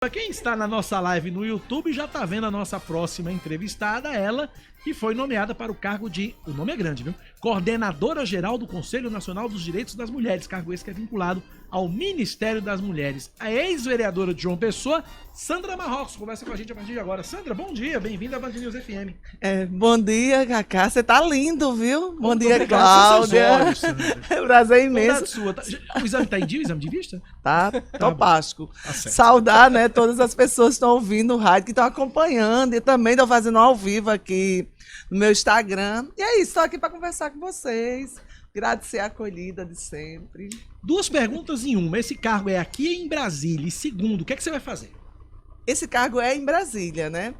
Para quem está na nossa live no YouTube já está vendo a nossa próxima entrevistada, ela que foi nomeada para o cargo de, o nome é grande, viu? Coordenadora Geral do Conselho Nacional dos Direitos das Mulheres, cargo esse que é vinculado ao Ministério das Mulheres. A ex-vereadora de João Pessoa, Sandra Marrocos, conversa com a gente a partir de agora. Sandra, bom dia, bem-vinda à Band News FM. Bom dia, Cacá, você tá lindo, viu? Bom dia, obrigado, Cláudia. olhos, Sandra. É um prazer imenso. Sua. O exame tá em dia, o exame de vista? Tá topástico. Tá certo. Saudar, né, todas as pessoas que estão ouvindo o rádio, que estão acompanhando e também estão fazendo ao vivo aqui no meu Instagram. E é isso, estou aqui para conversar com vocês. Agradecer a acolhida de sempre. Duas perguntas em uma. Esse cargo é aqui em Brasília. E segundo, o que é que você vai fazer? Esse cargo é em Brasília, né?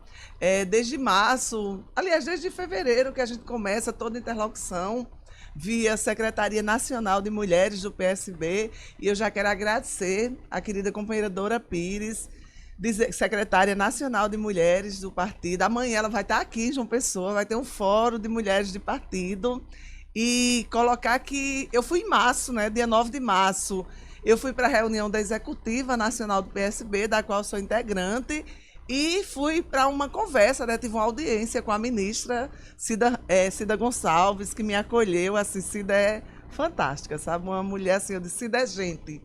Desde março, aliás, desde fevereiro que a gente começa toda a interlocução via Secretaria Nacional de Mulheres do PSB. E eu já quero agradecer a querida companheira Dora Pires, secretária nacional de mulheres do partido. Amanhã ela vai estar aqui em João Pessoa, vai ter um fórum de mulheres de partido. E colocar que eu fui em março, né, dia 9 de março, eu fui para a reunião da Executiva Nacional do PSB, da qual sou integrante, e fui para uma conversa, né, tive uma audiência com a ministra Cida Gonçalves, que me acolheu. Assim, Cida é fantástica, sabe? Uma mulher assim, eu disse, Cida é gente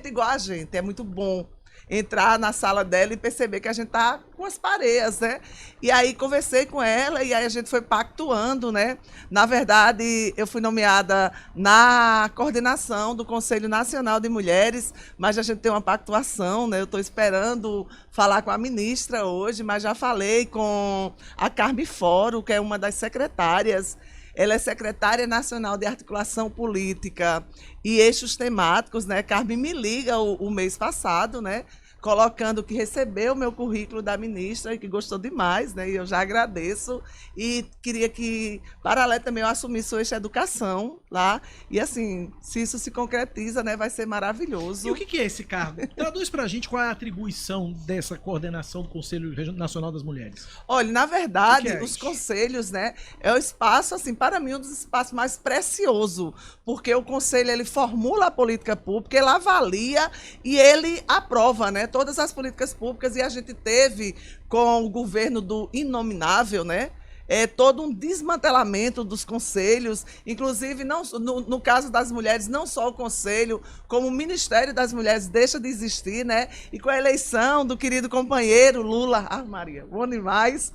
igual a gente, é muito bom entrar na sala dela e perceber que a gente tá com as pareias, né? E aí conversei com ela e aí a gente foi pactuando, né? Na verdade, eu fui nomeada na coordenação do Conselho Nacional de Mulheres, mas a gente tem uma pactuação, né? Eu estou esperando falar com a ministra hoje, mas já falei com a Carme Foro, que é uma das secretárias. Ela é secretária nacional de articulação política e eixos temáticos, né? Carme me liga o mês passado, né? Colocando que recebeu o meu currículo da ministra e que gostou demais, né? E eu já agradeço. E queria que, paralelo também, eu assumisse o eixo educação lá. E assim, se isso se concretiza, né? Vai ser maravilhoso. E o que é esse cargo? Traduz pra gente qual é a atribuição dessa coordenação do Conselho Nacional das Mulheres. Olha, na verdade, que é os isso? conselhos, né? É o espaço, assim, para mim, um dos espaços mais preciosos. Porque o conselho, ele formula a política pública, ele avalia e ele aprova, né? Todas as políticas públicas, e a gente teve com o governo do Inominável, né? Todo um desmantelamento dos conselhos, inclusive não, no caso das mulheres, não só o conselho, como o Ministério das Mulheres deixa de existir, né? E com a eleição do querido companheiro Lula, Maria, bom demais,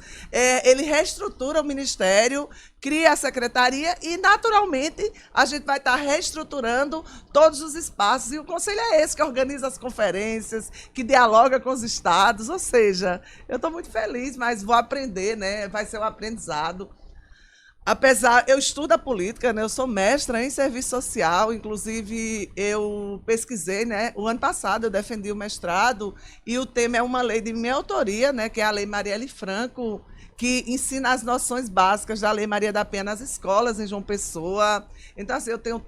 ele reestrutura o Ministério, cria a secretaria e, naturalmente, a gente vai estar reestruturando todos os espaços. E o conselho é esse que organiza as conferências, que dialoga com os estados. Ou seja, eu estou muito feliz, mas vou aprender, né? Vai ser um aprendizado. Apesar, eu estudo a política, né? Eu sou mestra em serviço social, inclusive eu pesquisei, né? O ano passado eu defendi o mestrado e o tema é uma lei de minha autoria, né? Que é a Lei Marielle Franco, que ensina as noções básicas da Lei Maria da Penha nas escolas em João Pessoa. Então, assim, eu tenho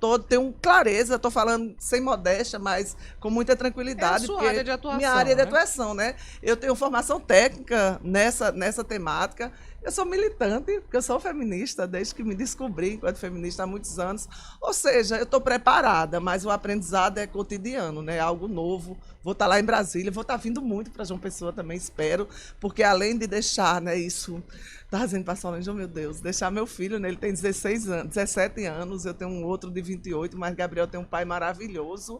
clareza, estou falando sem modéstia, mas com muita tranquilidade. É a sua área de atuação, minha área de né? atuação, né? Eu tenho formação técnica nessa temática. Eu sou militante, porque eu sou feminista, desde que me descobri enquanto feminista há muitos anos. Ou seja, eu estou preparada, mas o aprendizado é cotidiano, né? É algo novo. Vou estar lá em Brasília, vou estar vindo muito para João Pessoa também, espero, porque além de deixar, né, isso, estava dizendo para a Solange, oh, meu Deus, deixar meu filho, né, ele tem 17 anos, eu tenho um outro de 28, mas Gabriel tem um pai maravilhoso.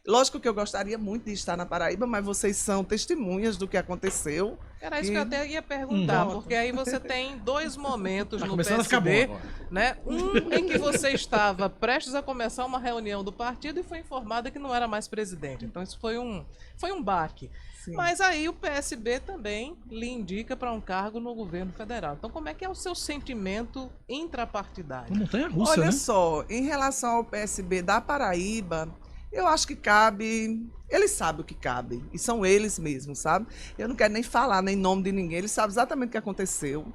Lógico que eu gostaria muito de estar na Paraíba, mas vocês são testemunhas do que aconteceu. Era isso que eu até ia perguntar, porque aí você tem dois momentos no PSB, né? Um em que você estava prestes a começar uma reunião do partido e foi informada que não era mais presidente. Então isso foi um baque. Sim. Mas aí o PSB também lhe indica para um cargo no governo federal. Então como é que é o seu sentimento intrapartidário? Montanha-russa, Olha né? só, em relação ao PSB da Paraíba, eu acho que cabe, eles sabem o que cabe, e são eles mesmos, sabe? Eu não quero nem falar nem nome de ninguém, eles sabem exatamente o que aconteceu.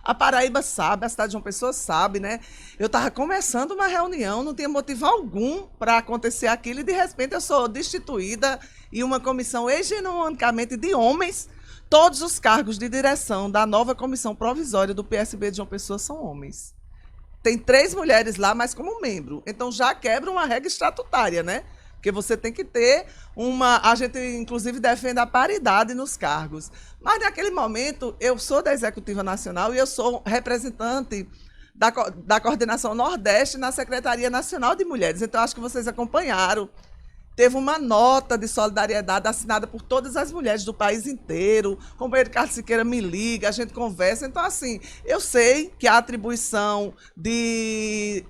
A Paraíba sabe, a cidade de João Pessoa sabe, né? Eu estava começando uma reunião, não tinha motivo algum para acontecer aquilo, e de repente eu sou destituída e uma comissão hegemonicamente de homens. Todos os cargos de direção da nova comissão provisória do PSB de João Pessoa são homens. Tem 3 mulheres lá, mas como membro. Então já quebra uma regra estatutária, né? Porque você tem que ter a gente, inclusive, defende a paridade nos cargos. Mas, naquele momento, eu sou da Executiva Nacional e eu sou representante da Coordenação Nordeste na Secretaria Nacional de Mulheres. Então, acho que vocês acompanharam. Teve uma nota de solidariedade assinada por todas as mulheres do país inteiro. O companheiro Carlos Siqueira me liga, a gente conversa. Então, assim, eu sei que a atribuição de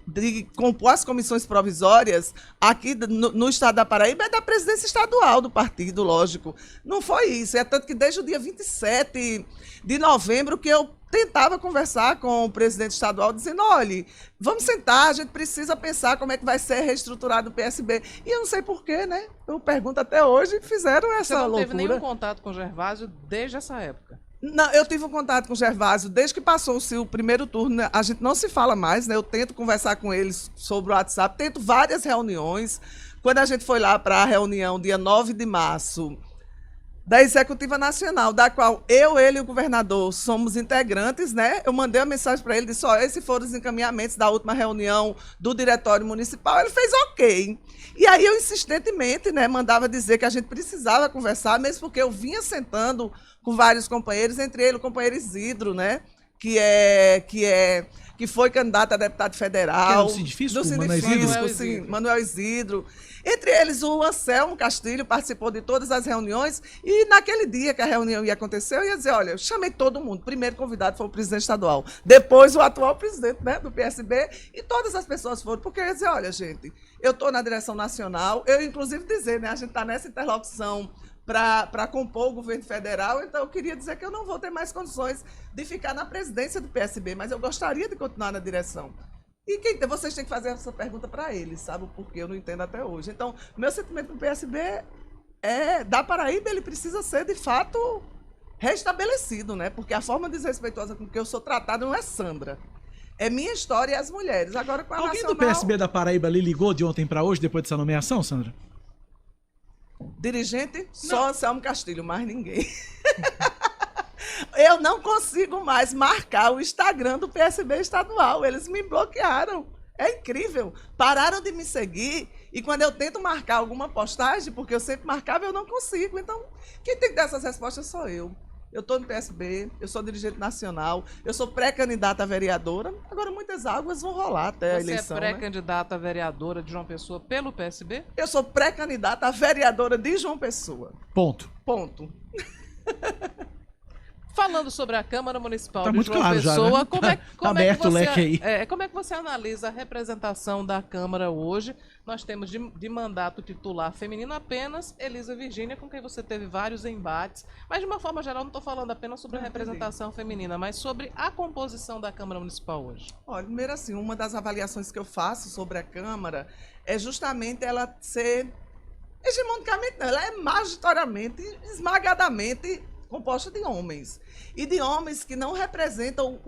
compor as comissões provisórias aqui no estado da Paraíba é da presidência estadual do partido, lógico. Não foi isso. É tanto que desde o dia 27 de novembro que eu tentava conversar com o presidente estadual, dizendo, olha, vamos sentar, a gente precisa pensar como é que vai ser reestruturado o PSB. E eu não sei porquê, né? Eu pergunto até hoje, fizeram essa loucura. Você não teve nenhum contato com o Gervásio desde essa época? Não, eu tive um contato com o Gervásio desde que passou-se o primeiro turno, né? A gente não se fala mais, né? Eu tento conversar com eles sobre o WhatsApp, tento várias reuniões. Quando a gente foi lá para a reunião, dia 9 de março, da Executiva Nacional, da qual ele e o governador somos integrantes, né? Eu mandei uma mensagem para ele, disse, esses foram os encaminhamentos da última reunião do Diretório Municipal, ele fez ok. E aí eu insistentemente, né, mandava dizer que a gente precisava conversar, mesmo porque eu vinha sentando com vários companheiros, entre eles o companheiro Isidro, né? Que foi candidato a deputado federal. Do Sindifisco, sim, Manuel Isidro. Entre eles, o Anselmo Castilho participou de todas as reuniões e naquele dia que a reunião ia acontecer, eu ia dizer, olha, eu chamei todo mundo. O primeiro convidado foi o presidente estadual, depois o atual presidente, né, do PSB, e todas as pessoas foram, porque eu ia dizer, olha, gente, eu estou na direção nacional, eu inclusive dizer, né, a gente está nessa interlocução para compor o governo federal, então eu queria dizer que eu não vou ter mais condições de ficar na presidência do PSB, mas eu gostaria de continuar na direção. E vocês têm que fazer essa pergunta para eles, sabe? Porque eu não entendo até hoje. Então, meu sentimento com o PSB da Paraíba, ele precisa ser, de fato, restabelecido, né? Porque a forma desrespeitosa com que eu sou tratada não é Sandra. É minha história e as mulheres. Agora, com a Alguém Nacional... do PSB da Paraíba lhe ligou de ontem para hoje, depois dessa nomeação, Sandra? Dirigente? Só Anselmo Castilho, mais ninguém. Eu não consigo mais marcar o Instagram do PSB estadual. Eles me bloquearam. É incrível. Pararam de me seguir e quando eu tento marcar alguma postagem, porque eu sempre marcava, eu não consigo. Então, quem tem que dar essas respostas sou eu. Eu estou no PSB, eu sou dirigente nacional, eu sou pré-candidata a vereadora. Agora, muitas águas vão rolar até a eleição. Você é pré-candidata a vereadora de João Pessoa pelo PSB? Eu sou pré-candidata a vereadora de João Pessoa. Ponto. Falando sobre a Câmara Municipal de muito João claro Pessoa, já, né? Aberto o leque aí. Como é que você analisa a representação da Câmara hoje? Nós temos de mandato titular feminino apenas Elisa Virgínia, com quem você teve vários embates. Mas, de uma forma geral, não estou falando apenas sobre a representação feminina, mas sobre a composição da Câmara Municipal hoje. Olha, primeiro assim, uma das avaliações que eu faço sobre a Câmara é justamente ela ser hegemonicamente, não, ela é majoritariamente, esmagadamente composta de homens. E de homens que não representam,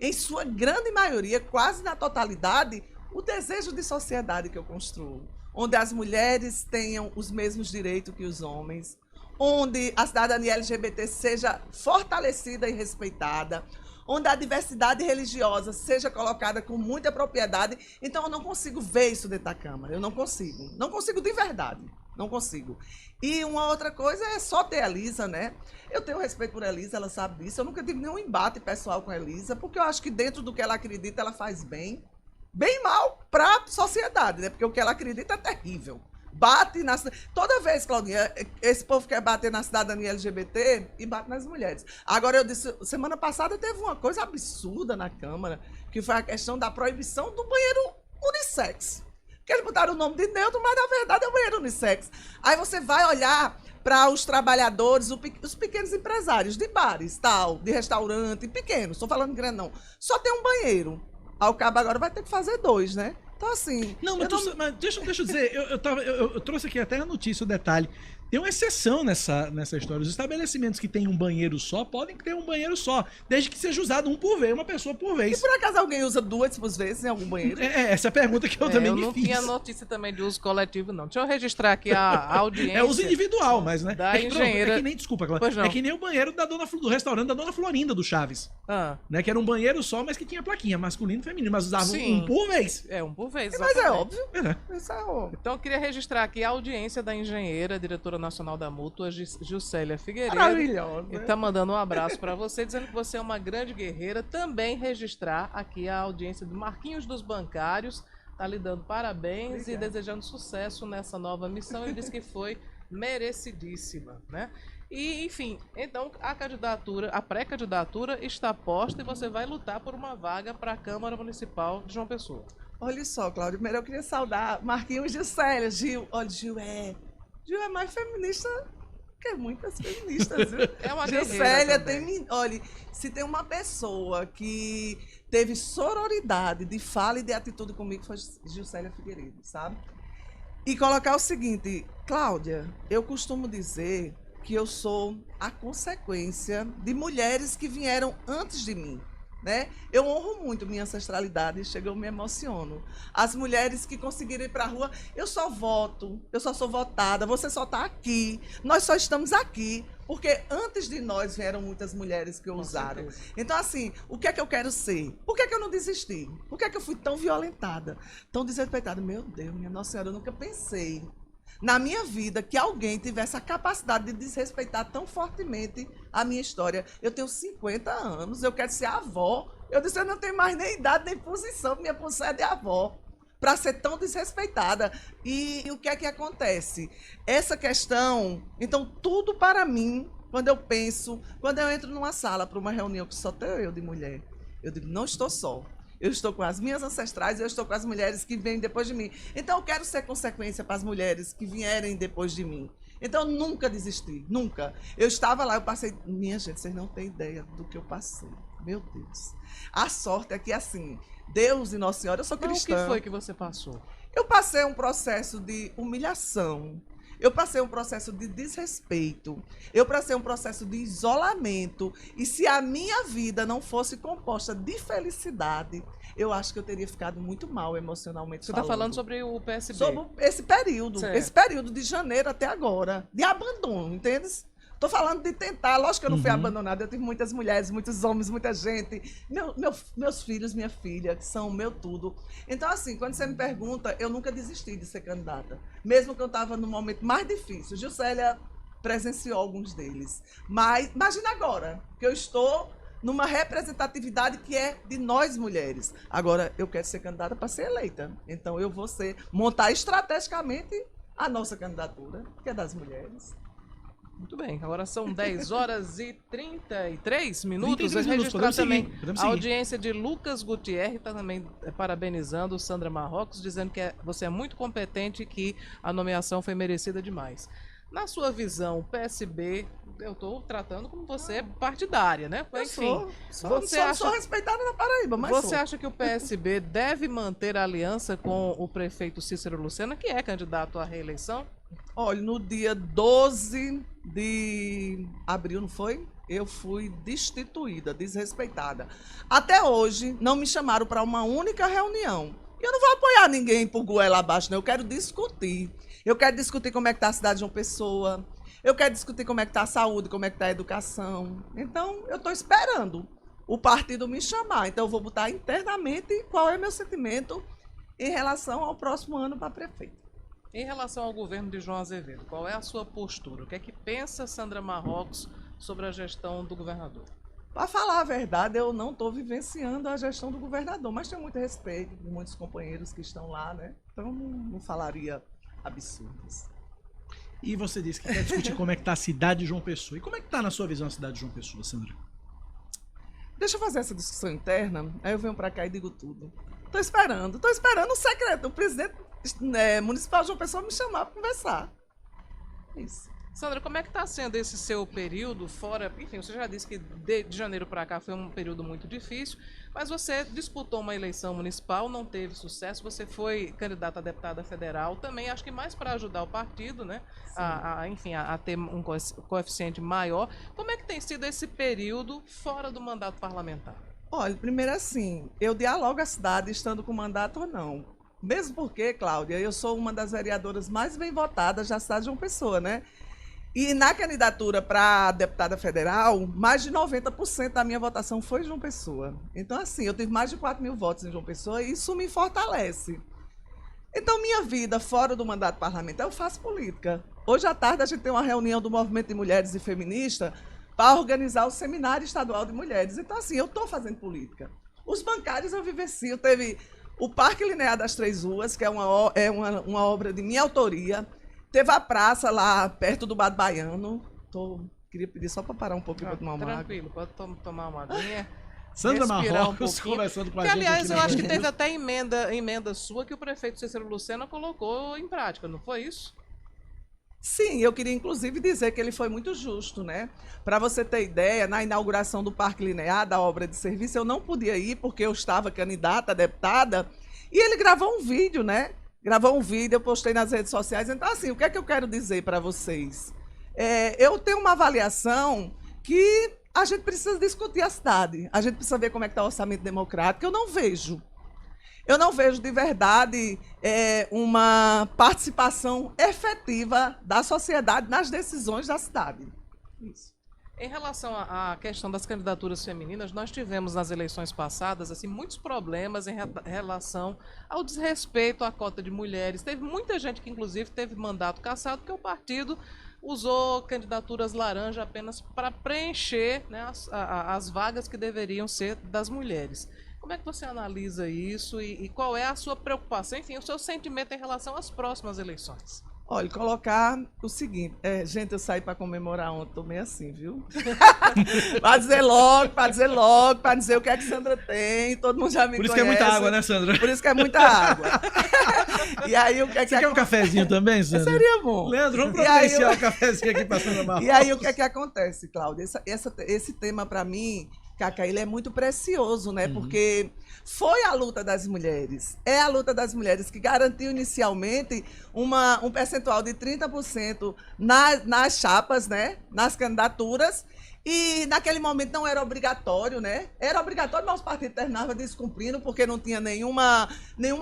em sua grande maioria, quase na totalidade, o desejo de sociedade que eu construo. Onde as mulheres tenham os mesmos direitos que os homens, onde a cidadania LGBT seja fortalecida e respeitada, onde a diversidade religiosa seja colocada com muita propriedade. Então, eu não consigo ver isso dentro da Câmara. Eu não consigo. Não consigo de verdade. Não consigo. E uma outra coisa é só ter a Elisa, né? Eu tenho respeito por Elisa, ela sabe disso. Eu nunca tive nenhum embate pessoal com a Elisa, porque eu acho que dentro do que ela acredita, ela faz bem. Bem e mal para a sociedade, né? Porque o que ela acredita é terrível. Bate na... Toda vez, Claudinha, esse povo quer bater na cidadania LGBT e bate nas mulheres. Agora, eu disse, semana passada teve uma coisa absurda na Câmara, que foi a questão da proibição do banheiro unissex. Que eles botaram o nome de neutro, mas na verdade é o banheiro unissex. Aí você vai olhar para os trabalhadores, os pequenos empresários de bares, tal, de restaurante, pequenos, estou falando grande não. Só tem um banheiro. Ao cabo agora vai ter que fazer 2, né? Então, assim... Não, mas deixa eu dizer, eu trouxe aqui até a notícia, o detalhe. tem uma exceção nessa história. Os estabelecimentos que têm um banheiro só podem ter um banheiro só, desde que seja usado um por vez, uma pessoa por vez. E por acaso alguém usa 2 por vezes em algum banheiro? Essa é a pergunta que eu também me fiz. Eu não tinha notícia também de uso coletivo, não. Deixa eu registrar aqui a audiência. É uso individual, mas, né? Da engenheira... É que nem, desculpa, Cláudia, é que nem o banheiro do restaurante da Dona Florinda do Chaves. Né? Que era um banheiro só, mas que tinha plaquinha masculino e feminino, mas usava um por vez. Um por vez. Mas é óbvio. Isso é óbvio. Então eu queria registrar aqui a audiência da engenheira, diretora nacional da Mútua, Juscelia Figueiredo. Maravilhosa. E tá mandando um abraço para você, dizendo que você é uma grande guerreira. Também registrar aqui a audiência do Marquinhos dos Bancários. Tá lhe dando parabéns e desejando sucesso nessa nova missão. Ele disse que foi merecidíssima, né? E, enfim, então a pré-candidatura está posta e você vai lutar por uma vaga para a Câmara Municipal de João Pessoa. Olha só, Cláudio, primeiro eu queria saudar Marquinhos e Juscelia. Gil é mais feminista que muitas feministas, viu? É uma Juscelia olha, se tem uma pessoa que teve sororidade de fala e de atitude comigo, foi Juscelia Figueiredo, sabe? E colocar o seguinte, Cláudia, eu costumo dizer que eu sou a consequência de mulheres que vieram antes de mim, né? Eu honro muito minha ancestralidade, eu me emociono. As mulheres que conseguiram ir para a rua, eu só voto, eu só sou votada, você só está aqui, nós só estamos aqui, porque antes de nós vieram muitas mulheres que ousaram. Então, assim, o que é que eu quero ser? Por que é que eu não desisti? Por que é que eu fui tão violentada, tão desrespeitada? Meu Deus, minha Nossa Senhora, eu nunca pensei na minha vida que alguém tivesse a capacidade de desrespeitar tão fortemente a minha história. Eu tenho 50 anos, eu quero ser avó. Eu disse, eu não tenho mais nem idade, nem posição, minha posição é de avó, para ser tão desrespeitada. E o que é que acontece? Essa questão, então, tudo para mim, quando eu entro numa sala para uma reunião que só tenho eu de mulher, eu digo, não estou só. Eu estou com as minhas ancestrais, eu estou com as mulheres que vêm depois de mim. Então, eu quero ser consequência para as mulheres que vierem depois de mim. Então, nunca desisti, nunca. Eu estava lá, eu passei... Minha gente, vocês não têm ideia do que eu passei. Meu Deus. A sorte é que, assim, Deus e Nossa Senhora, eu sou cristã. O que foi que você passou? Eu passei um processo de humilhação. Eu passei um processo de desrespeito, eu passei um processo de isolamento, e se a minha vida não fosse composta de felicidade, eu acho que eu teria ficado muito mal emocionalmente falando. Você está falando sobre o PSB? Sobre esse período de janeiro até agora, de abandono, entende? Estou falando de tentar, lógico que eu não fui abandonada, eu tive muitas mulheres, muitos homens, muita gente, meus filhos, minha filha, que são o meu tudo. Então, assim, quando você me pergunta, eu nunca desisti de ser candidata, mesmo que eu estava no momento mais difícil. Juscelia presenciou alguns deles, mas imagina agora, que eu estou numa representatividade que é de nós mulheres. Agora, eu quero ser candidata para ser eleita, então eu vou montar estrategicamente a nossa candidatura, que é das mulheres. Muito bem, agora são 10 horas e 33 minutos. 33 minutos, podemos também seguir. A audiência de Lucas Gutierrez está também parabenizando Sandra Marrocos, dizendo que você é muito competente e que a nomeação foi merecida demais. Na sua visão, o PSB, eu estou tratando como você partidária, né? Enfim, sou respeitada na Paraíba, mas você acha que o PSB deve manter a aliança com o prefeito Cícero Lucena, que é candidato à reeleição? Olha, no dia 12 de abril, não foi? Eu fui destituída, desrespeitada. Até hoje, não me chamaram para uma única reunião. Eu não vou apoiar ninguém por goela abaixo, não. Eu quero discutir. Eu quero discutir como é que está a cidade de João Pessoa. Eu quero discutir como é que está a saúde, como é que está a educação. Então, eu estou esperando o partido me chamar. Então, eu vou botar internamente qual é meu sentimento em relação ao próximo ano para prefeito. Em relação ao governo de João Azevedo, qual é a sua postura? O que é que pensa Sandra Marrocos sobre a gestão do governador? Para falar a verdade, eu não estou vivenciando a gestão do governador, mas tenho muito respeito de muitos companheiros que estão lá, né? Então não falaria absurdos. E você disse que quer discutir como é que está a cidade de João Pessoa. E como é que está, na sua visão, a cidade de João Pessoa, Sandra? Deixa eu fazer essa discussão interna, aí eu venho para cá e digo tudo. Estou esperando o secretário, o presidente municipal de João Pessoa me chamar para conversar. Isso. Sandra, como é que está sendo esse seu período fora? Enfim, você já disse que de janeiro para cá foi um período muito difícil, mas você disputou uma eleição municipal, não teve sucesso, você foi candidata a deputada federal, também acho que mais para ajudar o partido, né? Enfim, a ter um coeficiente maior. Como é que tem sido esse período fora do mandato parlamentar? Olha, primeiro assim, eu dialogo a cidade estando com mandato ou não. Mesmo porque, Cláudia, eu sou uma das vereadoras mais bem votadas da cidade de João Pessoa, né? E na candidatura para deputada federal, mais de 90% da minha votação foi João Pessoa. Então, assim, eu tive mais de 4 mil votos em João Pessoa e isso me fortalece. Então, minha vida fora do mandato parlamentar, eu faço política. Hoje à tarde a gente tem uma reunião do Movimento de Mulheres e Feministas para organizar o Seminário Estadual de Mulheres. Então, assim, eu estou fazendo política. Os bancários eu vivencio. Teve o Parque Linear das Três Ruas, que é uma obra de minha autoria. Teve a praça lá perto do Bado Baiano. Queria pedir só para parar um pouquinho para tomar uma água. Tranquilo, pode tomar uma aguinha. Sandra Marrocos conversando com a gente. Aliás, eu acho que teve até emenda sua que o prefeito Cícero Lucena colocou em prática, não foi isso? Sim, eu queria inclusive dizer que ele foi muito justo, né? Para você ter ideia, na inauguração do Parque Linear, da obra de serviço, eu não podia ir porque eu estava candidata a deputada e ele gravou um vídeo, né? Gravou um vídeo, eu postei nas redes sociais. Então, assim, o que é que eu quero dizer para vocês? Eu tenho uma avaliação que a gente precisa discutir a cidade. A gente precisa ver como é que está o orçamento democrático. Eu não vejo de verdade uma participação efetiva da sociedade nas decisões da cidade. Isso. Em relação à questão das candidaturas femininas, nós tivemos nas eleições passadas assim, muitos problemas em relação ao desrespeito à cota de mulheres. Teve muita gente que, inclusive, teve mandato cassado, porque o partido usou candidaturas laranja apenas para preencher, né, as vagas que deveriam ser das mulheres. Como é que você analisa isso e qual é a sua preocupação, enfim, o seu sentimento em relação às próximas eleições? Olha, colocar o seguinte, gente, eu saí para comemorar ontem, tô meio assim, viu? para dizer o que é que Sandra tem, todo mundo já me conhece. Por isso que é muita água, né, Sandra? Por isso que é muita água. E aí, o que é que... Você quer um cafezinho também, Sandra? Seria bom. Leandro, vamos providenciar o cafezinho aqui para Sandra Marrocos. E aí, o que é que acontece, Cláudia? Esse tema, para mim, Cacá, ele é muito precioso, né? Porque foi a luta das mulheres. É a luta das mulheres que garantiu inicialmente um percentual de 30% nas chapas, né? Nas candidaturas. E naquele momento não era obrigatório, né? Era obrigatório, mas os partidos terminavam descumprindo porque não tinha nenhuma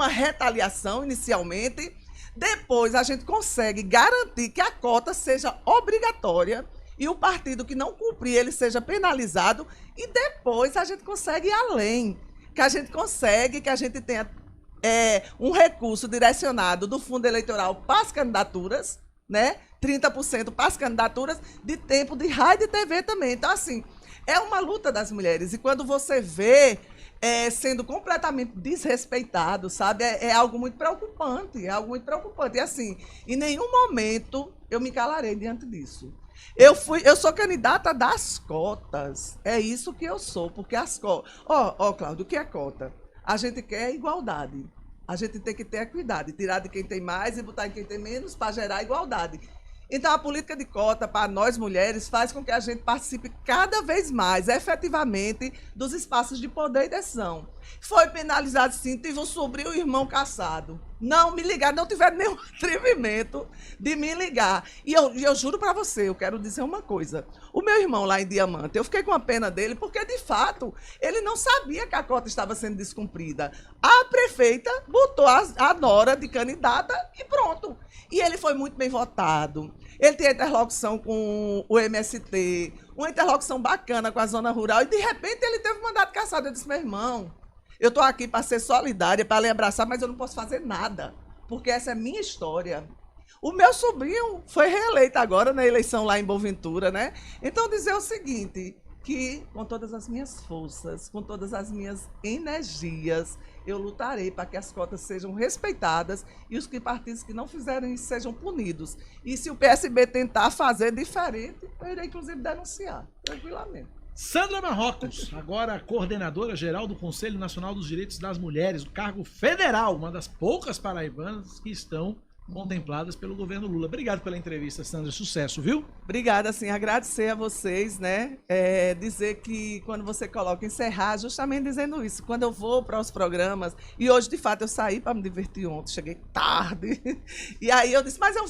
retaliação inicialmente. Depois a gente consegue garantir que a cota seja obrigatória e o partido que não cumprir, ele seja penalizado, e depois a gente consegue ir além, que a gente tenha um recurso direcionado do fundo eleitoral para as candidaturas, né? 30% para as candidaturas, de tempo de rádio e TV também. Então, assim, é uma luta das mulheres, e quando você vê sendo completamente desrespeitado, sabe? É algo muito preocupante, E, assim, em nenhum momento eu me calarei diante disso. Eu sou candidata das cotas. É isso que eu sou, porque as cotas... Cláudio, o que é cota? A gente quer igualdade. A gente tem que ter equidade, tirar de quem tem mais e botar em quem tem menos para gerar igualdade. Então, a política de cota para nós mulheres faz com que a gente participe cada vez mais, efetivamente, dos espaços de poder e decisão. Foi penalizado, sim, tive um sobrinho e um irmão caçado. Não me ligaram, não tiveram nenhum atrevimento de me ligar. E eu juro para você, eu quero dizer uma coisa. O meu irmão lá em Diamante, eu fiquei com a pena dele, porque, de fato, ele não sabia que a cota estava sendo descumprida. A prefeita botou a nora de candidata e pronto. E ele foi muito bem votado. Ele tem interlocução com o MST, uma interlocução bacana com a zona rural, e de repente ele teve um mandato cassado. Eu disse, meu irmão, eu estou aqui para ser solidária, para lhe abraçar, mas eu não posso fazer nada, porque essa é minha história. O meu sobrinho foi reeleito agora na eleição lá em Boaventura, né? Então, dizer o seguinte, que com todas as minhas forças, com todas as minhas energias, eu lutarei para que as cotas sejam respeitadas e os partidos que não fizerem isso sejam punidos. E se o PSB tentar fazer diferente, eu irei, inclusive, denunciar, tranquilamente. Sandra Marrocos, agora coordenadora geral do Conselho Nacional dos Direitos das Mulheres, o cargo federal, uma das poucas paraibanas que estão contempladas pelo governo Lula. Obrigado pela entrevista, Sandra. Sucesso, viu? Obrigada, assim, agradecer a vocês, né? Dizer que quando você coloca encerrar, justamente dizendo isso, quando eu vou para os programas, e hoje, de fato, eu saí para me divertir ontem, cheguei tarde, e aí eu disse, mas eu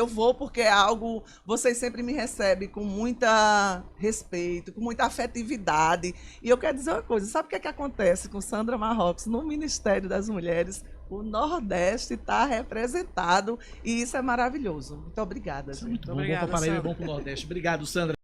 vou porque é algo, vocês sempre me recebem com muita respeito, com muita afetividade, e eu quero dizer uma coisa, sabe o que é que acontece com Sandra Marrocos no Ministério das Mulheres? O Nordeste está representado e isso é maravilhoso. Muito obrigada, gente. Muito bom, Obrigada, bom para Paraíba, Sandra. bom para o Nordeste. Obrigado, Sandra.